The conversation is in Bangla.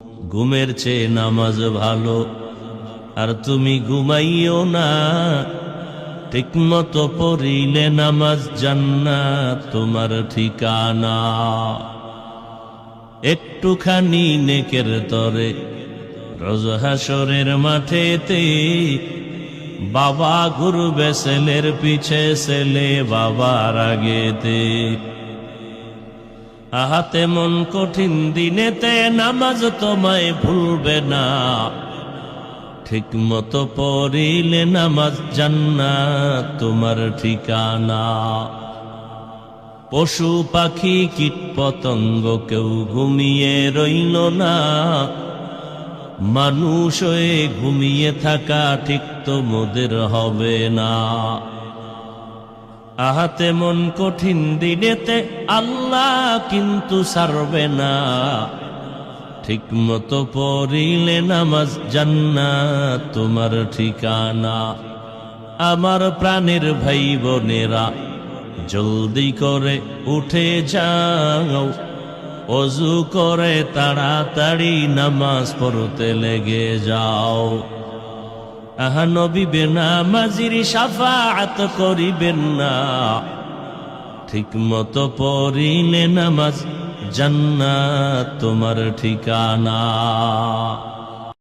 ঘুমের চেয়ে নামাজ ভালো, আর তুমি ঘুমাইও না। ঠিকমতো পড়িলে নামাজ জান্নাত তোমার ঠিকানা। একটুখানি নেকের তরে রোজ হাসরের মাঠেতে বাবা ঘুরবে ছেলের পিছে, ছেলে বাবার আগেতে। আহাতে মন কঠিন দিনেতে নামাজ তোমায় ভুলবে না। ঠিক মতো পড়িলে নামাজ জান্নাত তোমার ঠিকানা। পশু পাখি কীট পতঙ্গ কেউ ঘুমিয়ে রইল না। মানুষ হয়ে ঘুমিয়ে থাকা ঠিক তো মোদের হবে না। আহাতে মন কঠিন দিনেতে আল্লাহ কিন্তু ছাড়বে না। ঠিক মতো পড়িলে নামাজ জান্নাত তোমার ঠিকানা। আমার প্রাণের ভাই বোনেরা, জলদি করে উঠে যাও, ওযু করে তাড়াতাড়ি নামাজ পড়তে লেগে যাও। আহা নবী বেনামাজির শাফাআত করিবেন না। ঠিক মতো পড়িলে নামাজ জান্নাত তোমার ঠিকানা।